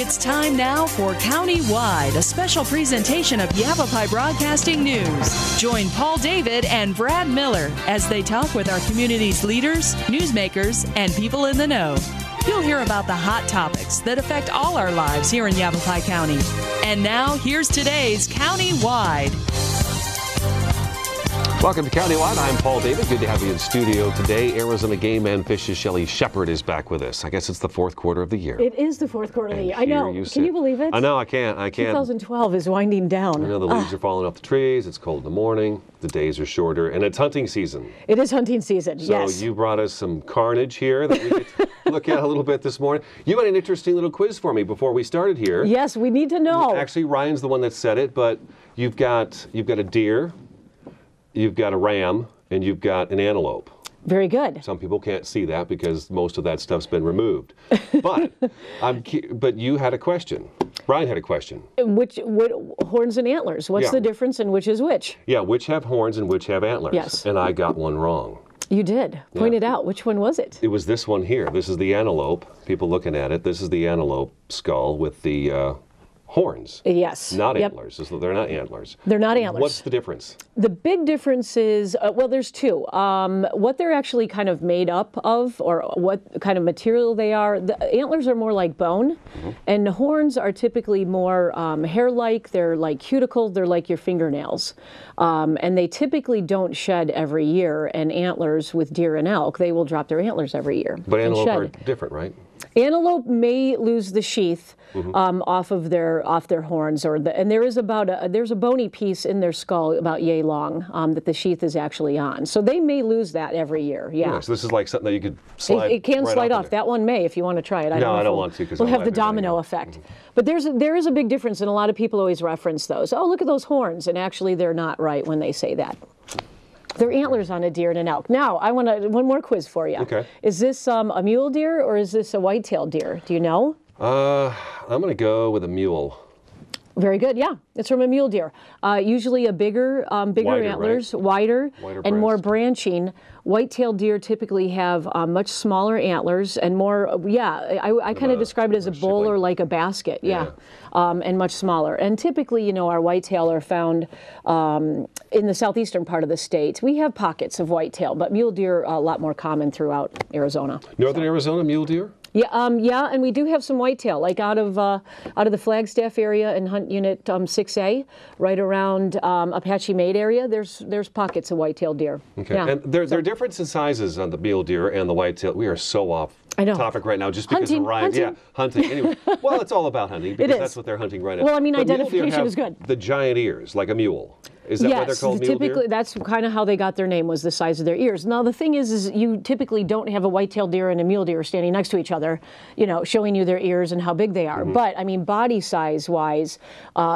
It's time now for Countywide, a special presentation of Yavapai Broadcasting News. Join Paul David and Brad Miller as they talk with our community's leaders, newsmakers, and people in the know. You'll hear about the hot topics that affect all our lives here in Yavapai County. And now, here's today's Countywide. Welcome to Countywide. I'm Paul David. Good to have you in studio today. Arizona Game and Fish's Shelley Shepard is back with us. I guess it's the fourth quarter of the year. It is the fourth quarter of the year. I know. Can you believe it? I know. I can't. 2012 is winding down. I know the leaves are falling off the trees. It's cold in the morning. The days are shorter, and it's hunting season. It is hunting season. Yes. So you brought us some carnage here that we could look at a little bit this morning. You had an interesting little quiz for me before we started here. Yes, we need to know. Actually, Ryan's the one that said it, but you've got a deer. You've got a ram, and you've got an antelope. Very good. Some people can't see that because most of that stuff's been removed. But but you had a question. Brian had a question. What horns and antlers? What's the difference and which is which? Yeah, which have horns and which have antlers. Yes. And I got one wrong. You did. Point it out. Which one was it? It was this one here. This is the antelope. People looking at it. This is the antelope skull with the horns. Yes. Not antlers. They're not antlers. They're not antlers. What's the difference? The big difference is, well, there's two. What they're actually kind of made up of, or what kind of material they are. The antlers are more like bone, and the horns are typically more hair-like. They're like cuticle. They're like your fingernails. And they typically don't shed every year. And antlers with deer and elk, they will drop their antlers every year. But antelope are different, right? Antelope may lose the sheath off their horns, and there is there's a bony piece in their skull about yay long that the sheath is actually on. So they may lose that every year. Yeah. So this is like something that you could slide. It can right slide off. There. That one may, if you want to try it. I don't want to because we'll have the domino effect. But there is a big difference, and a lot of people always reference those. Oh, look at those horns, and actually they're not right when they say that. They're antlers on a deer and an elk. Now, I want one more quiz for you. Okay. Is this a mule deer or is this a white-tailed deer? Do you know? I'm going to go with a mule. Very good. Yeah, it's from a mule deer. Usually a bigger Wider, antlers, right? wider and more breast. branching. White-tailed deer typically have much smaller antlers and more. Yeah, I kind of describe it as a bowl or like a basket. Yeah. And much smaller. And typically, our whitetail are found in the southeastern part of the state. We have pockets of whitetail, but mule deer are a lot more common throughout Arizona. Northern Arizona mule deer? Yeah, yeah, and we do have some whitetail, like out of the Flagstaff area in Hunt Unit 6A, right around Apache Made area. There's pockets of whitetail deer. Okay, yeah. and there are difference in sizes on the mule deer and the whitetail. We are so off topic right now, just because of Ryan. Hunting. Yeah, hunting. Anyway, well, it's all about hunting because that's what they're hunting right now. Well, I mean, but identification is good. The giant ears, like a mule. Is that why they're called mule deer? Typically, that's kind of how they got their name, was the size of their ears. Now, the thing is you typically don't have a white-tailed deer and a mule deer standing next to each other, showing you their ears and how big they are. But, I mean, body size-wise,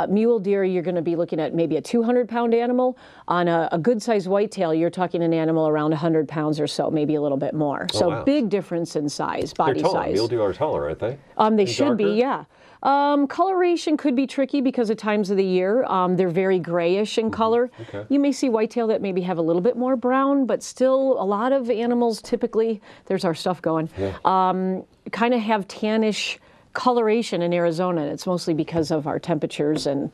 mule deer, you're going to be looking at maybe a 200-pound animal. On a good-sized whitetail, you're talking an animal around 100 pounds or so, maybe a little bit more. So wow. Big difference in size, body they're taller. size. Mule deer are taller, aren't they? They should be, yeah. Coloration could be tricky because of times of the year. They're very grayish in color. Okay. You may see whitetail that maybe have a little bit more brown, but still a lot of animals typically, there's our stuff going, kind of have tannish coloration in Arizona. And it's mostly because of our temperatures and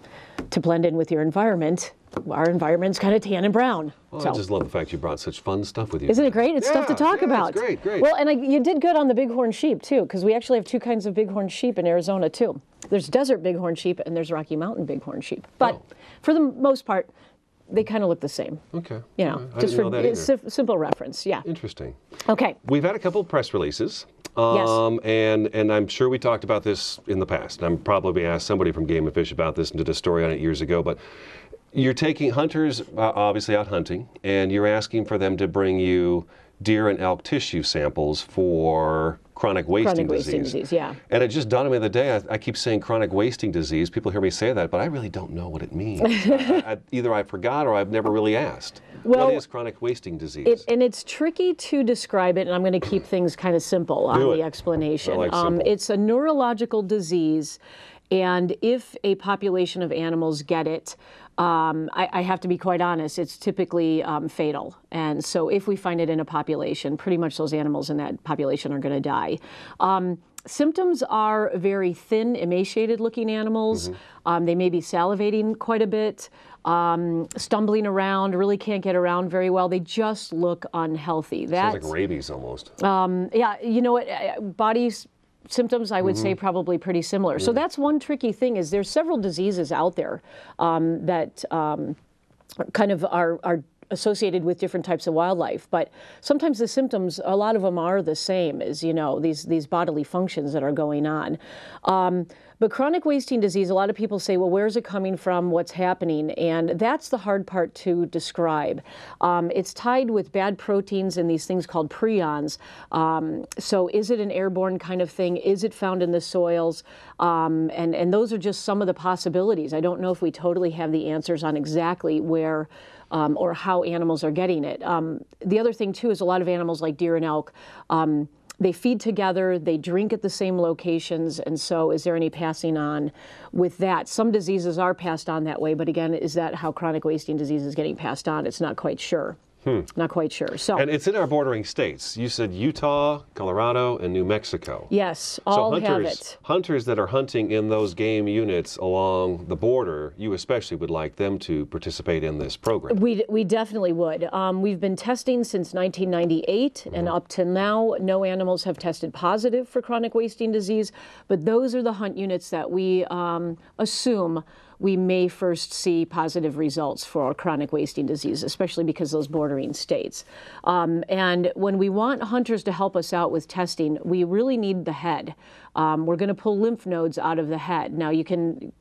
to blend in with your environment. Our environment's kind of tan and brown. Well, I just love the fact you brought such fun stuff with you. Isn't it great? It's stuff to talk about. It's great, great. Well, and you did good on the bighorn sheep, too, because we actually have two kinds of bighorn sheep in Arizona, too. There's desert bighorn sheep and there's Rocky Mountain bighorn sheep. But for the most part, they kind of look the same. Okay. Just for simple reference. Yeah. Interesting. Okay. We've had a couple of press releases. Yes. And I'm sure we talked about this in the past. I'm probably asked somebody from Game and Fish about this and did a story on it years ago. But you're taking hunters, obviously out hunting, and you're asking for them to bring you deer and elk tissue samples for chronic wasting disease. Yeah. And it just dawned on me the other day, I keep saying chronic wasting disease. People hear me say that, but I really don't know what it means. Either I forgot or I've never really asked. Well, what is chronic wasting disease? And it's tricky to describe it, and I'm going to keep things kind of simple on the explanation. I like simple. It's a neurological disease, and if a population of animals get it, I have to be quite honest, it's typically fatal. And so if we find it in a population, pretty much those animals in that population are going to die. Symptoms are very thin, emaciated-looking animals. They may be salivating quite a bit, stumbling around, really can't get around very well. They just look unhealthy. Sounds like rabies almost. Yeah, you know what? Body symptoms, I would say, probably pretty similar. So that's one tricky thing, is there's several diseases out there that kind of are associated with different types of wildlife, but sometimes the symptoms, a lot of them are the same as, you know, these bodily functions that are going on. But chronic wasting disease, a lot of people say, well, where's it coming from? What's happening? And that's the hard part to describe. It's tied with bad proteins and these things called prions. So is it an airborne kind of thing? Is it found in the soils? And those are just some of the possibilities. I don't know if we totally have the answers on exactly where or how animals are getting it. The other thing, too, is a lot of animals like deer and elk, they feed together, they drink at the same locations, and so is there any passing on with that? Some diseases are passed on that way, but again, is that how chronic wasting disease is getting passed on? It's not quite sure. Not quite sure. So, and it's in our bordering states. You said Utah, Colorado, and New Mexico. Yes, all so have it. Hunters that are hunting in those game units along the border, you especially would like them to participate in this program. We definitely would. We've been testing since 1998, and up to now, no animals have tested positive for chronic wasting disease, but those are the hunt units that we assume we may first see positive results for chronic wasting disease, especially because those bordering states. And when we want hunters to help us out with testing, we really need the head. We're going to pull lymph nodes out of the head. Now, you can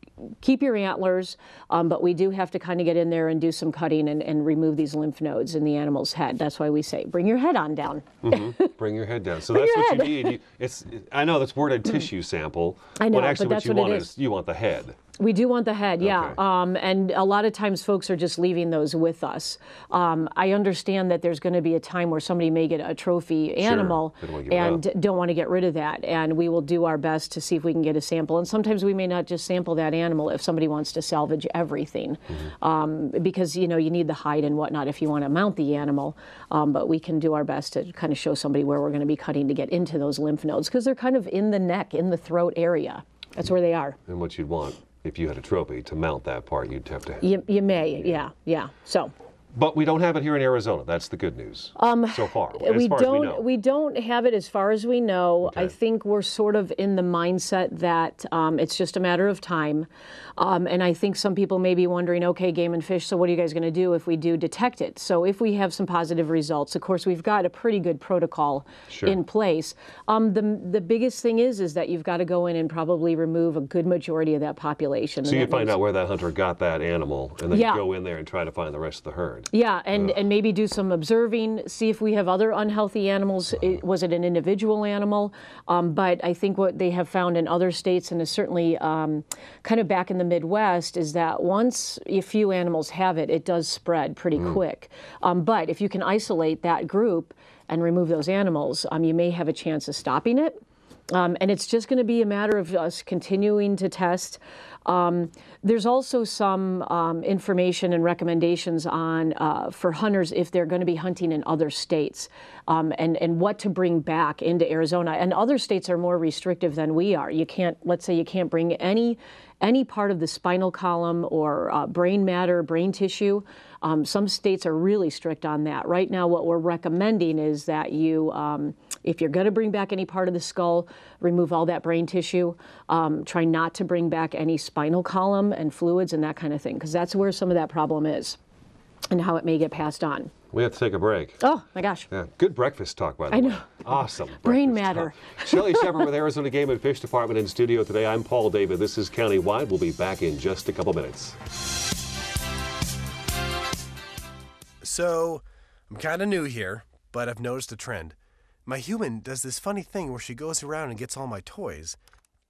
keep your antlers, but we do have to kind of get in there and do some cutting and remove these lymph nodes in the animal's head. That's why we say, bring your head on down. Bring your head down. So that's what you need. I know that's worded tissue sample. I know, but actually but that's what you what want it is. You want the head. We do want the head, yeah. Okay. And a lot of times folks are just leaving those with us. I understand that there's going to be a time where somebody may get a trophy animal and don't want to get rid of that. And we will do our best to see if we can get a sample. And sometimes we may not just sample that animal if somebody wants to salvage everything. Because, you know, you need the hide and whatnot if you want to mount the animal. But we can do our best to kind of show somebody where we're going to be cutting to get into those lymph nodes, because they're kind of in the neck, in the throat area. That's where they are. And what you'd want, if you had a trophy, to mount that part, you'd have to have. You may, yeah. So. But we don't have it here in Arizona. That's the good news so far. As far as we know. We don't have it as far as we know. Okay. I think we're sort of in the mindset that it's just a matter of time. And I think some people may be wondering, okay, Game and Fish, so what are you guys going to do if we do detect it? So if we have some positive results, of course, we've got a pretty good protocol in place. The biggest thing is that you've got to go in and probably remove a good majority of that population. So you find out where that hunter got that animal, and then you go in there and try to find the rest of the herd. Yeah, and maybe do some observing, see if we have other unhealthy animals. Was it an individual animal? But I think what they have found in other states, and is certainly kind of back in the Midwest, is that once a few animals have it, it does spread pretty quick. But if you can isolate that group and remove those animals, you may have a chance of stopping it. And it's just going to be a matter of us continuing to test. There's also some information and recommendations on for hunters if they're going to be hunting in other states, and what to bring back into Arizona. And other states are more restrictive than we are. You can't, let's say you can't bring any part of the spinal column or brain matter, brain tissue. Some states are really strict on that. Right now, what we're recommending is that you, if you're going to bring back any part of the skull, remove all that brain tissue. Try not to bring back any spinal column and fluids and that kind of thing, because that's where some of that problem is and how it may get passed on. We have to take a break. Oh, my gosh. Yeah, good breakfast talk, by the way. I know. Awesome. Brain matter. Shelley Shepard with Arizona Game and Fish Department in studio today. I'm Paul David. This is Countywide. We'll be back in just a couple minutes. So, I'm kind of new here, but I've noticed a trend. My human does this funny thing where she goes around and gets all my toys,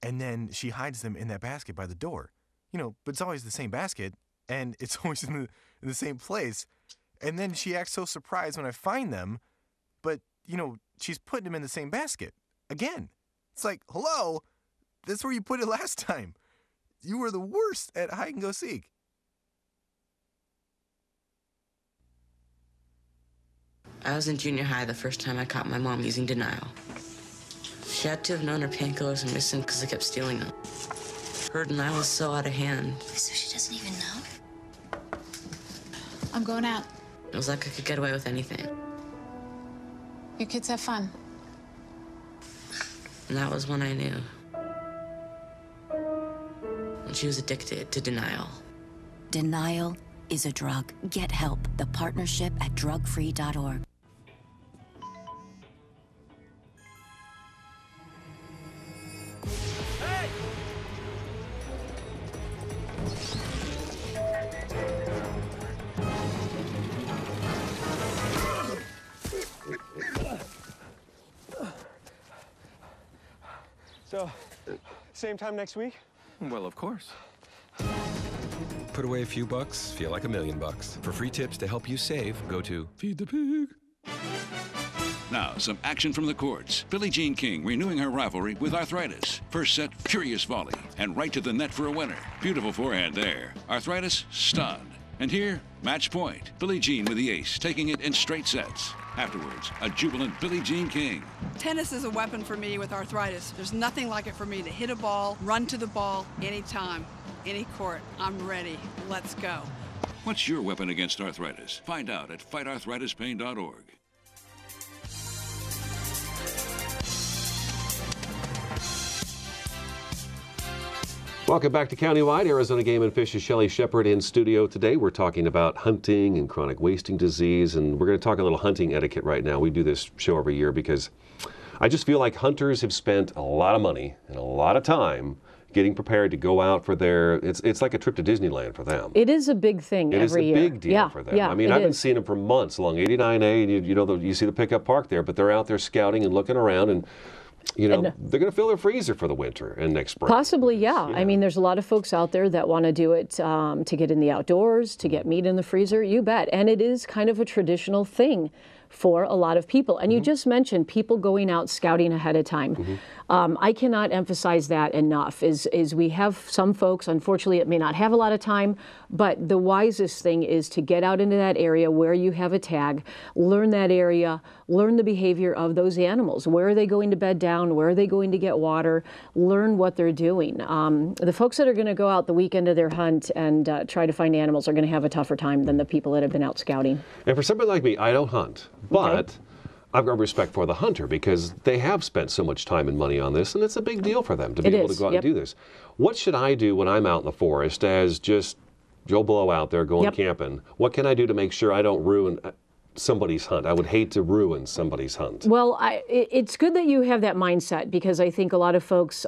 and then she hides them in that basket by the door. You know, but it's always the same basket, and it's always in the same place. And then she acts so surprised when I find them, but, you know, she's putting them in the same basket. Again. It's like, hello, that's where you put it last time. You were the worst at hide and go seek. I was in junior high the first time I caught my mom using denial. She had to have known her painkillers were missing because they kept stealing them. Her denial was so out of hand. So she doesn't even know? I'm going out. It was like I could get away with anything. You kids have fun. And that was when I knew. When she was addicted to denial. Denial is a drug. Get help. The partnership at drugfree.org. So, same time next week? Well, of course. Put away a few bucks, feel like $1 million. For free tips to help you save, go to Feed the Pig. Now, some action from the courts. Billie Jean King renewing her rivalry with Arthritis. First set, furious volley, and right to the net for a winner. Beautiful forehand there. Arthritis, stunned. And here, match point. Billie Jean with the ace, taking it in straight sets. Afterwards, a jubilant Billie Jean King. Tennis is a weapon for me with arthritis. There's nothing like it for me to hit a ball, run to the ball, anytime, any court. I'm ready. Let's go. What's your weapon against arthritis? Find out at fightarthritispain.org. Welcome back to Countywide. Arizona Game and Fish's Shelley Shepard in studio today. We're talking about hunting and chronic wasting disease, and we're going to talk a little hunting etiquette right now. We do this show every year because I just feel like hunters have spent a lot of money and a lot of time getting prepared to go out for their, it's like a trip to Disneyland for them. It is a big thing every year. It is a big deal for them. Yeah, I mean, I've been seeing them for months along 89A, and you see the pickup park there, but they're out there scouting and looking around, and they're going to fill their freezer for the winter and next spring. Possibly, yeah. I mean, there's a lot of folks out there that want to do it to get in the outdoors, to get meat in the freezer, you bet. And it is kind of a traditional thing for a lot of people. And you just mentioned people going out scouting ahead of time. I cannot emphasize that enough. Is we have some folks, unfortunately, it may not have a lot of time, but the wisest thing is to get out into that area where you have a tag, learn that area, learn the behavior of those animals. Where are they going to bed down? Where are they going to get water? Learn what they're doing. The folks that are going to go out the weekend of their hunt and try to find animals are going to have a tougher time than the people that have been out scouting. And for somebody like me, I don't hunt, but I've got respect for the hunter because they have spent so much time and money on this, and it's a big deal for them to be able to go out and do this. What should I do when I'm out in the forest as just Joe Blow out there going camping? What can I do to make sure I don't ruin somebody's hunt? I would hate to ruin somebody's hunt. Well, it's good that you have that mindset, because I think a lot of folks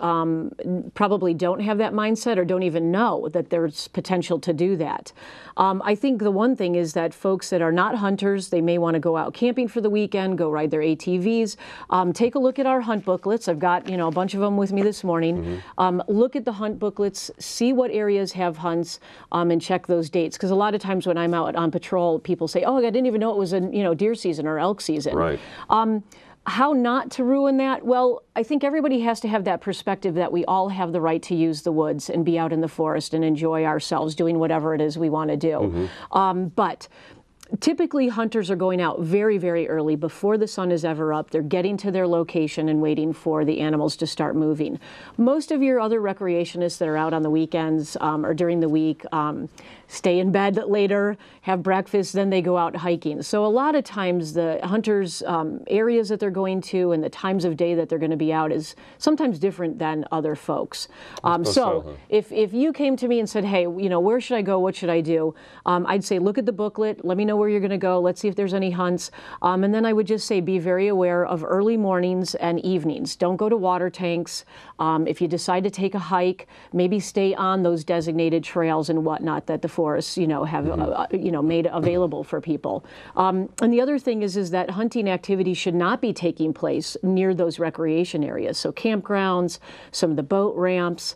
probably don't have that mindset or don't even know that there's potential to do that. I think the one thing is that folks that are not hunters, they may want to go out camping for the weekend, go ride their ATVs. Take a look at our hunt booklets. I've got a bunch of them with me this morning. Look at the hunt booklets, see what areas have hunts, and check those dates. Because a lot of times when I'm out on patrol, people say, "Oh, I didn't even know it was deer season or elk season." Right. How not to ruin that? Well, I think everybody has to have that perspective that we all have the right to use the woods and be out in the forest and enjoy ourselves doing whatever it is we want to do. But typically hunters are going out very, very early before the sun is ever up. They're getting to their location and waiting for the animals to start moving. Most of your other recreationists that are out on the weekends or during the week stay in bed later, have breakfast, then they go out hiking. So a lot of times the hunters' areas that they're going to and the times of day that they're going to be out is sometimes different than other folks. If you came to me and said, "Hey, where should I go? What should I do?" I'd say, look at the booklet. Let me know where you're going to go. Let's see if there's any hunts. And then I would just say, be very aware of early mornings and evenings. Don't go to water tanks. If you decide to take a hike, maybe stay on those designated trails and whatnot that the forests, have, made available for people. And the other thing is that hunting activity should not be taking place near those recreation areas. So campgrounds, some of the boat ramps,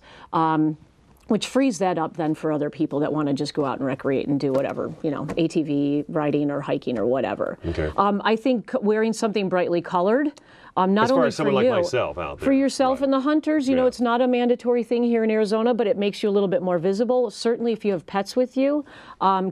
which frees that up then for other people that want to just go out and recreate and do whatever, ATV riding or hiking or whatever. I think wearing something brightly colored Not as far only as someone for like you, myself out there. for yourself and the hunters, you know, it's not a mandatory thing here in Arizona, but it makes you a little bit more visible. Certainly, if you have pets with you,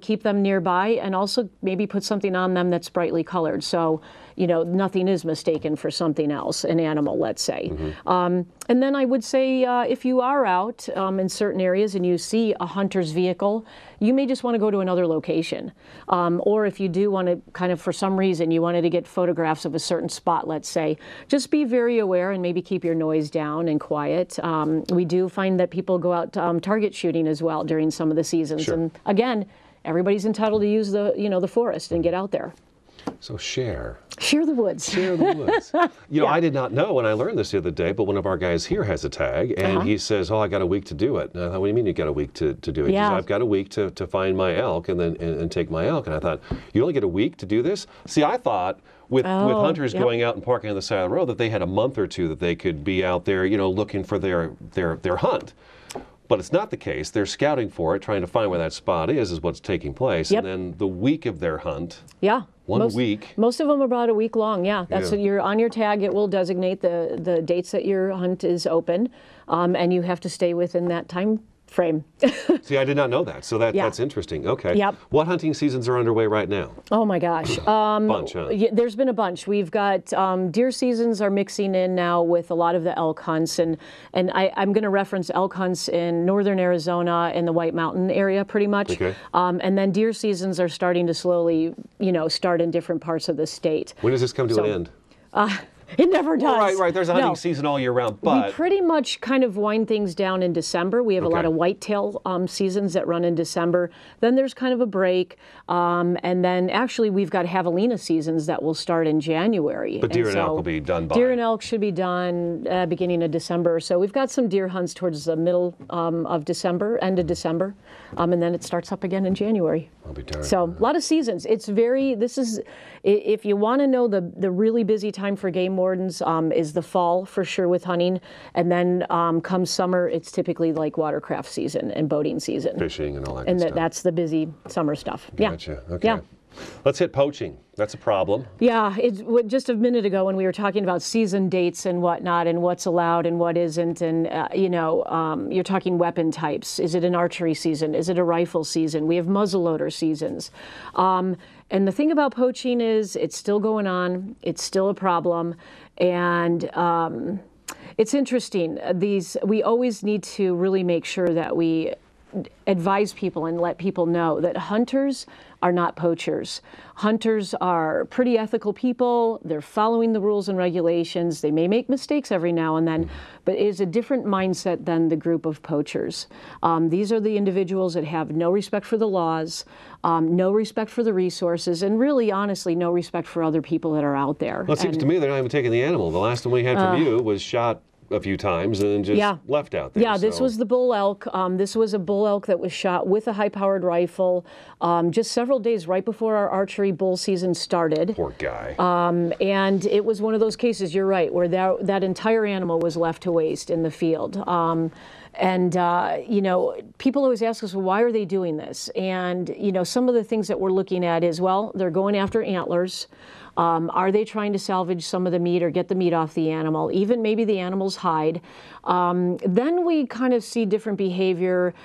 keep them nearby, and also maybe put something on them that's brightly colored. So, you know, nothing is mistaken for something else, an animal, let's say. And then I would say if you are out in certain areas and you see a hunter's vehicle, you may just want to go to another location. Or if you do want to kind of, for some reason, you wanted to get photographs of a certain spot, let's say, just be very aware and maybe keep your noise down and quiet. We do find that people go out target shooting as well during some of the seasons. Sure. And again, everybody's entitled to use the, you know, the forest and get out there. So share. Share the woods. Share the woods. You know, I did not know when I learned this the other day, but one of our guys here has a tag, and he says, "Oh, I got a week to do it." And I thought, "What do you mean you got a week to do it?" He says, "I've got a week to find my elk and then and take my elk." And I thought, "You only get a week to do this?" See, I thought with hunters going out and parking on the side of the road that they had a month or two that they could be out there, you know, looking for their hunt. But it's not the case. They're scouting for it, trying to find where that spot is what's taking place. And then the week of their hunt. One week. Most of them are about a week long, That's what you're on your tag. It will designate the dates that your hunt is open, and you have to stay within that time frame. See, I did not know that, so that's interesting. Okay. Yep. What hunting seasons are underway right now? Oh my gosh. Bunch, huh? Yeah, there's been a bunch. We've got deer seasons are mixing in now with a lot of the elk hunts, and I'm going to reference elk hunts in northern Arizona and the White Mountain area pretty much. Okay. And then deer seasons are starting to slowly, you know, start in different parts of the state. When does this come to an end? It never does. Well, right. There's a hunting season all year round, but... We pretty much kind of wind things down in December. We have a lot of whitetail seasons that run in December. Then there's kind of a break. And then actually we've got javelina seasons that will start in January. But deer and elk will be done by... Deer and elk should be done beginning of December. So we've got some deer hunts towards the middle of December, end of December. And then it starts up again in January. I'll be darned. So a lot of seasons. It's very, if you want to know the really busy time for game wardens is the fall for sure with hunting. And then come summer, it's typically like watercraft season and boating season. Fishing and all that and good stuff. That's the busy summer stuff. Gotcha. Okay. Yeah. Let's hit poaching. That's a problem. Yeah, just a minute ago when we were talking about season dates and whatnot and what's allowed and what isn't, and you're talking weapon types. Is it an archery season? Is it a rifle season? We have muzzleloader seasons. And the thing about poaching is it's still going on. It's still a problem. And it's interesting. We always need to really make sure that we advise people and let people know that hunters are not poachers. Hunters are pretty ethical people. They're following the rules and regulations. They may make mistakes every now and then, but it is a different mindset than the group of poachers. These are the individuals that have no respect for the laws, no respect for the resources, and really, honestly, no respect for other people that are out there. Well, it seems to me they're not even taking the animal. The last one we had from you was shot a few times and then just left out there. Yeah, this was the bull elk. This was a bull elk that was shot with a high-powered rifle just several days right before our archery bull season started. Poor guy. And it was one of those cases, you're right, where that entire animal was left to waste in the field. People always ask us, well, why are they doing this? And, some of the things that we're looking at is, well, they're going after antlers. Are they trying to salvage some of the meat or get the meat off the animal, even maybe the animal's hide? Then we kind of see different behavior.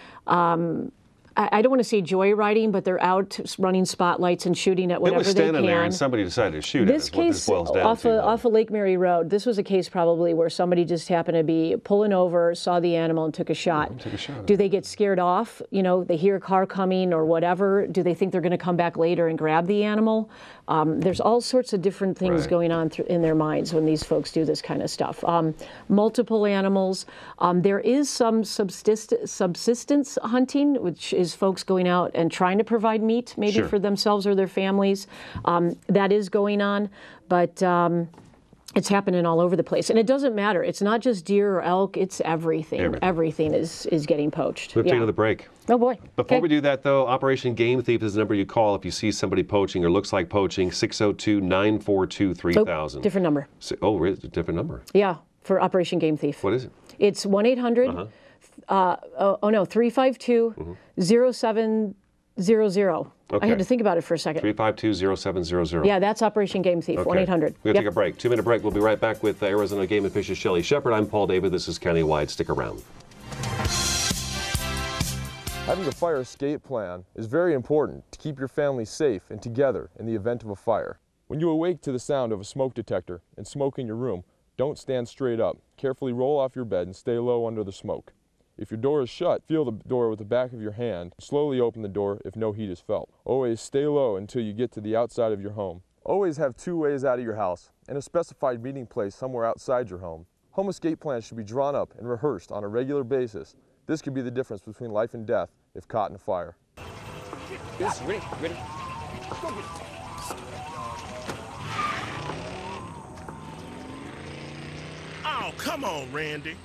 I don't want to say joyriding, but they're out running spotlights and shooting at whatever they can. It was standing there and somebody decided to shoot this it. Case this boils down off of Lake Mary Road, this was a case probably where somebody just happened to be pulling over, saw the animal, and took a shot. Do they get scared off? They hear a car coming or whatever. Do they think they're going to come back later and grab the animal? There's all sorts of different things going on in their minds when these folks do this kind of stuff. Multiple animals. There is some subsistence hunting, which is folks going out and trying to provide meat, maybe for themselves or their families. That is going on, but it's happening all over the place. And it doesn't matter. It's not just deer or elk. It's everything. Everything is getting poached. We have to take another break. Oh, boy. Before we do that, though, Operation Game Thief is the number you call if you see somebody poaching or looks like poaching, 602-942-3000. Different number. Really? Different number? Yeah, for Operation Game Thief. What is it? It's 1-800, 352-07... 3520-700. Okay. I had to think about it for a second. 352-0700. Yeah, that's Operation Game Thief, Okay. 1-800. We're going to take a break. 2-minute break. We'll be right back with Arizona Game and Fish's Shelley Shepard. I'm Paul David. This is Countywide. Stick around. Having a fire escape plan is very important to keep your family safe and together in the event of a fire. When you awake to the sound of a smoke detector and smoke in your room, don't stand straight up. Carefully roll off your bed and stay low under the smoke. If your door is shut, feel the door with the back of your hand. Slowly open the door if no heat is felt. Always stay low until you get to the outside of your home. Always have 2 ways out of your house and a specified meeting place somewhere outside your home. Home escape plans should be drawn up and rehearsed on a regular basis. This could be the difference between life and death if caught in a fire. Yes, ready? Oh, come on, Randy.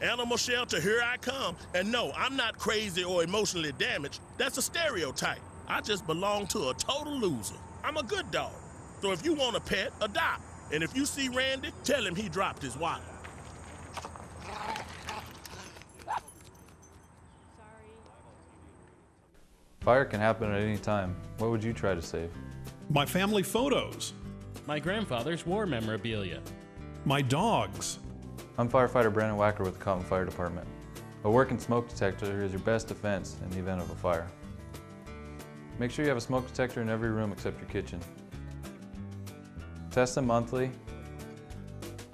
Animal shelter, here I come. And no, I'm not crazy or emotionally damaged. That's a stereotype. I just belong to a total loser. I'm a good dog. So if you want a pet, adopt. And if you see Randy, tell him he dropped his wallet. Fire can happen at any time. What would you try to save? My family photos. My grandfather's war memorabilia. My dogs. I'm firefighter Brandon Wacker with the Cotton Fire Department. A working smoke detector is your best defense in the event of a fire. Make sure you have a smoke detector in every room except your kitchen. Test them monthly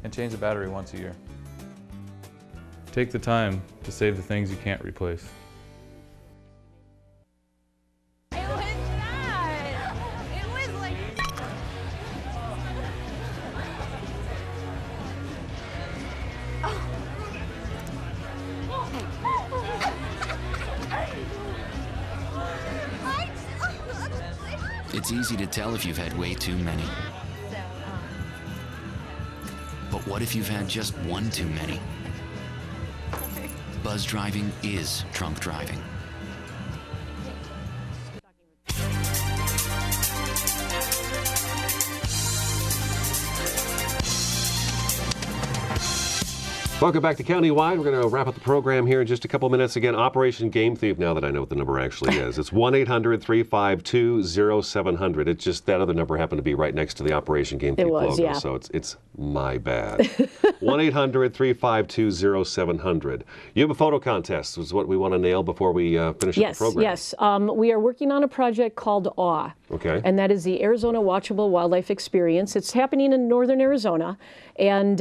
and change the battery once a year. Take the time to save the things you can't replace. It's easy to tell if you've had way too many. But what if you've had just one too many? Buzz driving is drunk driving. Welcome back to Countywide. We're going to wrap up the program here in just a couple minutes. Again, Operation Game Thief, now that I know what the number actually is. It's 1-800-352-0700. It's just that other number happened to be right next to the Operation Game Thief logo, yeah. so it's my bad. 1-800-352-0700. You have a photo contest, is what we want to nail before we finish up the program. Yes. We are working on a project called AWE. Okay. And that is the Arizona Watchable Wildlife Experience. It's happening in northern Arizona. And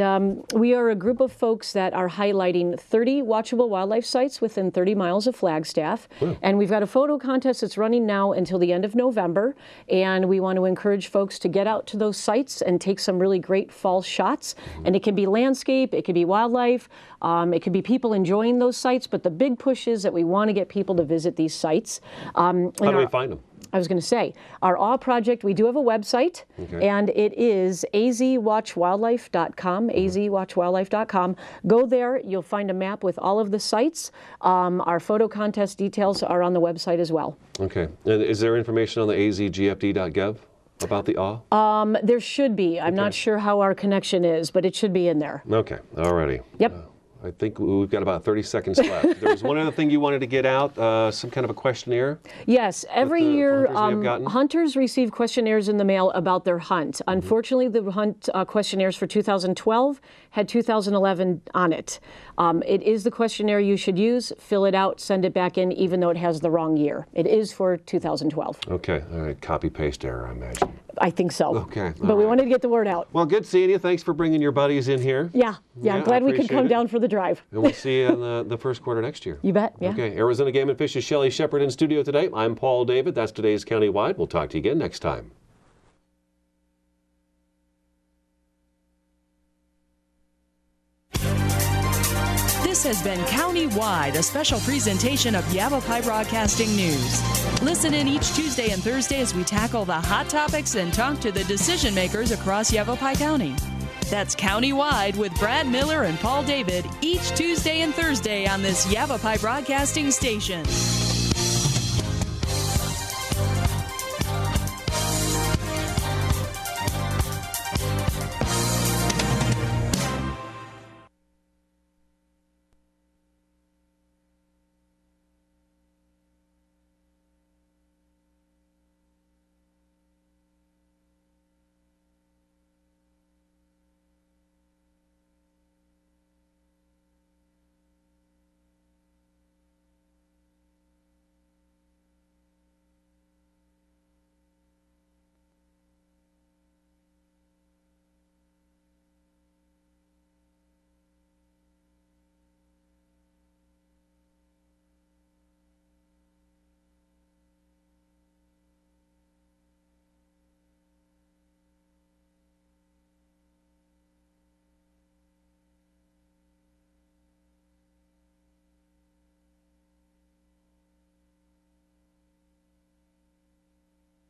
we are a group of folks that are highlighting 30 watchable wildlife sites within 30 miles of Flagstaff. And we've got a photo contest that's running now until the end of November. And we want to encourage folks to get out to those sites and take some really great fall shots. And it can be landscape, it could be wildlife, it could be people enjoying those sites. But the big push is that we want to get people to visit these sites. How do we find them? I was going to say, our AWE project, we do have a website, and it is azwatchwildlife.com, azwatchwildlife.com. Go there, you'll find a map with all of the sites. Our photo contest details are on the website as well. Okay. And is there information on the azgfd.gov about the AWE? There should be. I'm not sure how our connection is, but it should be in there. Okay. All righty. Yep. I think we've got about 30 seconds left. There was one other thing you wanted to get out, some kind of a questionnaire? Yes, every year hunters receive questionnaires in the mail about their hunt. Unfortunately, the hunt questionnaires for 2012 had 2011 on it. It is the questionnaire you should use. Fill it out, send it back in, even though it has the wrong year. It is for 2012. Okay, all right, copy-paste error, I imagine. I think so. Okay. But we wanted to get the word out. Well, good seeing you. Thanks for bringing your buddies in here. Yeah, I'm glad we could come down for the drive. And we'll see you in the first quarter next year. You bet, yeah. Okay, Arizona Game and Fish's Shelley Shepard in studio today. I'm Paul David. That's today's Countywide. We'll talk to you again next time. This has been Countywide, a special presentation of Yavapai Broadcasting News. Listen in each Tuesday and Thursday as we tackle the hot topics and talk to the decision makers across Yavapai County. That's Countywide with Brad Miller and Paul David each Tuesday and Thursday on this Yavapai Broadcasting station.